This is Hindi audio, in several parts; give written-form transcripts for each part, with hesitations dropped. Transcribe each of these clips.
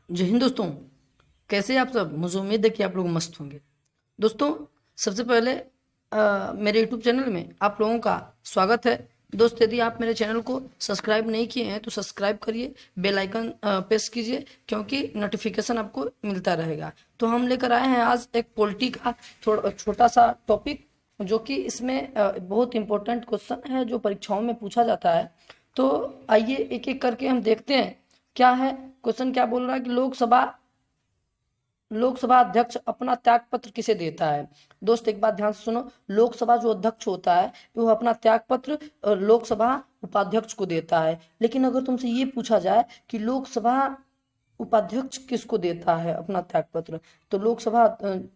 जय हिंद दोस्तों। कैसे हैं आप सब? मुझे उम्मीद है कि आप लोग मस्त होंगे। दोस्तों, सबसे पहले मेरे यूट्यूब चैनल में आप लोगों का स्वागत है। दोस्त, यदि आप मेरे चैनल को सब्सक्राइब नहीं किए हैं तो सब्सक्राइब करिए, बेल आइकन प्रेस कीजिए, क्योंकि नोटिफिकेशन आपको मिलता रहेगा। तो हम लेकर आए हैं आज एक पॉलिटी का थोड़ा छोटा सा टॉपिक, जो कि इसमें बहुत इंपॉर्टेंट क्वेश्चन है जो परीक्षाओं में पूछा जाता है। तो आइए एक एक करके हम देखते हैं क्या है क्वेश्चन। क्या बोल रहा है कि लोकसभा अध्यक्ष अपना त्याग पत्र किसे देता है। दोस्त, एक बात ध्यान से सुनो। लोकसभा जो अध्यक्ष होता है वो अपना त्याग पत्र लोकसभा उपाध्यक्ष को देता है। लेकिन अगर तुमसे ये पूछा जाए कि लोकसभा उपाध्यक्ष किसको देता है अपना त्याग पत्र, तो लोकसभा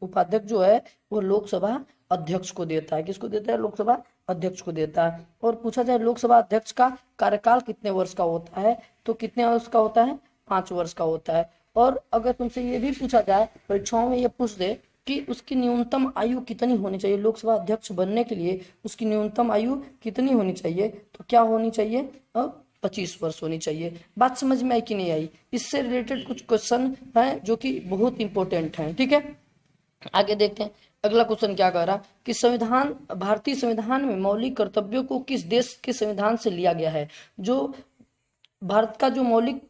उपाध्यक्ष जो है वो लोकसभा अध्यक्ष को देता है। किसको देता है? लोकसभा अध्यक्ष को देता है। और पूछा जाए लोकसभा अध्यक्ष का कार्यकाल कितने वर्ष का होता है, तो कितने वर्ष का होता है? 5 वर्ष का होता है। और अगर तुमसे ये भी पूछा जाए, परीक्षाओं में ये पूछ दे कि उसकी न्यूनतम आयु कितनी होनी चाहिए, लोकसभा अध्यक्ष बनने के लिए उसकी न्यूनतम आयु कितनी होनी चाहिए, तो क्या होनी चाहिए? 25 वर्ष होनी चाहिए। बात समझ में आई कि नहीं आई? इससे रिलेटेड कुछ क्वेश्चन हैं जो कि बहुत इंपॉर्टेंट हैं। ठीक है, आगे देखते हैं। अगला क्वेश्चन क्या कह रहा कि भारतीय संविधान में मौलिक कर्तव्यों को किस देश के संविधान से लिया गया है। जो भारत का जो मौलिक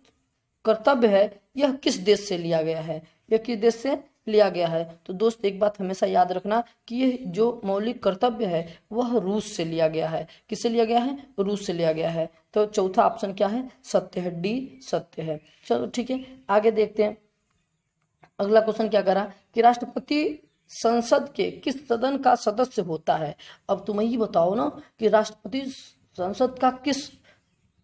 कर्तव्य है यह किस देश से लिया गया है, यह किस देश से लिया गया है? तो दोस्त, एक बात हमेशा याद रखना कि यह जो मौलिक कर्तव्य है वह रूस से लिया गया है। किससे लिया गया है? रूस से लिया गया है। तो चौथा ऑप्शन क्या है? सत्य है, डी सत्य है। चलो ठीक है, आगे देखते हैं। अगला क्वेश्चन क्या करा कि राष्ट्रपति संसद के किस सदन का सदस्य होता है। अब तुम ही बताओ ना कि राष्ट्रपति संसद का किस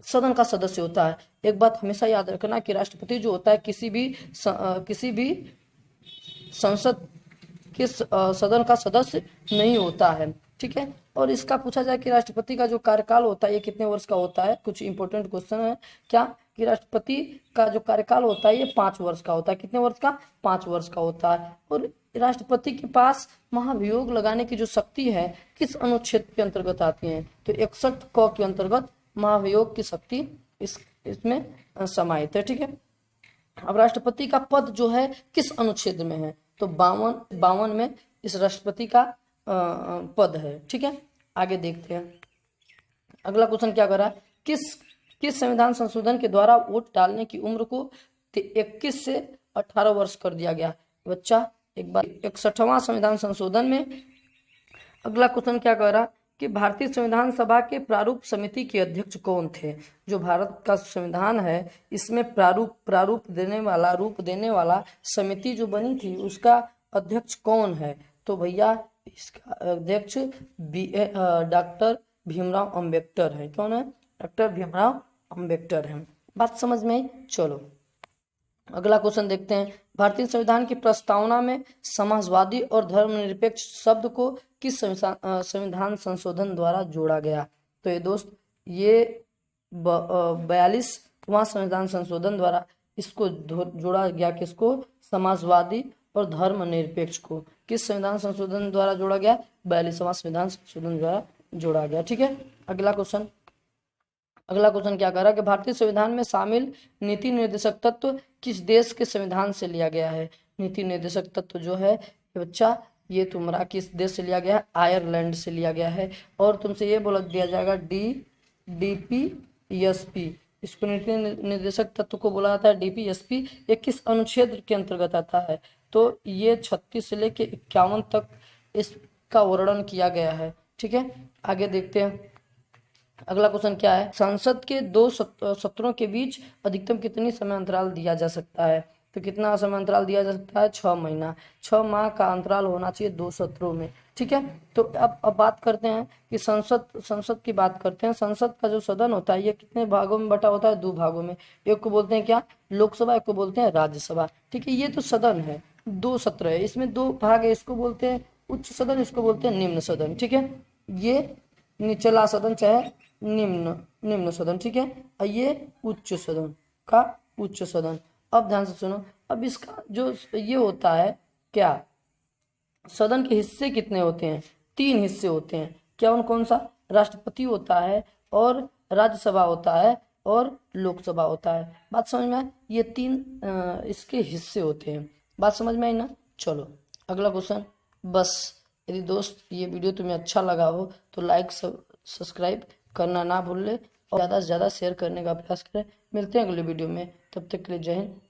सदन का सदस्य होता है। एक बात हमेशा याद रखना कि राष्ट्रपति जो होता है किसी भी संसद के सदन का सदस्य नहीं होता है। ठीक है, और इसका पूछा जाए कि राष्ट्रपति का जो कार्यकाल होता है ये कितने वर्ष का होता है। कुछ इंपॉर्टेंट क्वेश्चन है क्या कि राष्ट्रपति का जो कार्यकाल होता है ये 5 वर्ष का होता है। कितने वर्ष का? 5 वर्ष का होता है। और राष्ट्रपति के पास महाभियोग लगाने की जो शक्ति है किस अनुच्छेद के अंतर्गत आती है, तो 61 क के अंतर्गत महाभियोग की शक्ति इसमें समाहित है। ठीक है, अब राष्ट्रपति का पद जो है किस अनुच्छेद में है, तो 52 में इस राष्ट्रपति का पद है। ठीक है, आगे देखते हैं। अगला क्वेश्चन क्या कर रहा है, किस संविधान संशोधन के द्वारा वोट डालने की उम्र को 21 से 18 वर्ष कर दिया गया। बच्चा, एक बार 61वां संविधान संशोधन में अगला क्वेश्चन क्या कह रहा कि भारतीय संविधान सभा के प्रारूप समिति के अध्यक्ष कौन थे। जो भारत का संविधान है इसमें रूप देने वाला समिति जो बनी थी उसका अध्यक्ष कौन है, तो भैया इसका अध्यक्ष डॉक्टर भीमराव अंबेडकर है। कौन है? डॉक्टर भीमराव अंबेडकर है। बात समझ में आई? चलो अगला क्वेश्चन देखते हैं। भारतीय संविधान की प्रस्तावना में समाजवादी और धर्मनिरपेक्ष शब्द को किस संविधान संशोधन द्वारा जोड़ा गया, तो ये दोस्त ये 42वां संविधान संशोधन द्वारा इसको जोड़ा गया। किसको? समाजवादी और धर्मनिरपेक्ष को किस संविधान संशोधन द्वारा जोड़ा गया? 42वां संविधान संशोधन द्वारा जोड़ा गया। ठीक है, अगला क्वेश्चन क्या कर रहा है कि भारतीय संविधान में शामिल नीति निर्देशक तत्व किस देश के संविधान से लिया गया है। नीति निर्देशक तत्व जो है बच्चा ये तुम्हारा किस देश से लिया गया है? आयरलैंड से लिया गया है। और तुमसे ये बोल दिया जाएगा DPSP, इसको नीति निर्देशक तत्व को बोला जाता है DPSP। ये किस अनुच्छेद के अंतर्गत आता है, तो ये 36 से लेके 51 तक इसका वर्णन किया गया है। ठीक है, आगे देखते हैं। अगला क्वेश्चन क्या है, संसद के 2 सत्रों के बीच अधिकतम कितनी समय अंतराल दिया जा सकता है, तो कितना समय अंतराल दिया जा सकता है? 6 महीना। 6 माह का अंतराल होना चाहिए 2 सत्रों में। ठीक है, तो अब बात करते हैं कि संसद की बात करते हैं। संसद का जो सदन होता है ये कितने भागों में बटा होता है? 2 भागों में। एक को बोलते हैं क्या? लोकसभा, एक को बोलते हैं राज्यसभा। ठीक है, ये तो सदन है, 2 सत्र है, इसमें 2 भाग है। इसको बोलते हैं उच्च सदन, इसको बोलते हैं निम्न सदन। ठीक है, ये निचला सदन चाहे निम्न सदन। ठीक है, और ये उच्च सदन का उच्च सदन। अब ध्यान से सुनो, अब इसका जो ये होता है क्या, सदन के हिस्से कितने होते हैं? 3 हिस्से होते हैं। क्या? कौन सा? राष्ट्रपति होता है और राज्यसभा होता है और लोकसभा होता है। बात समझ में आए? ये तीन इसके हिस्से होते हैं। बात समझ में आई ना? चलो अगला क्वेश्चन। बस यदि दोस्त ये वीडियो तुम्हें अच्छा लगा हो तो लाइक सब्सक्राइब करना ना भूल ले और ज़्यादा से ज़्यादा शेयर करने का प्रयास करें। मिलते हैं अगले वीडियो में, तब तक के लिए जय हिंद।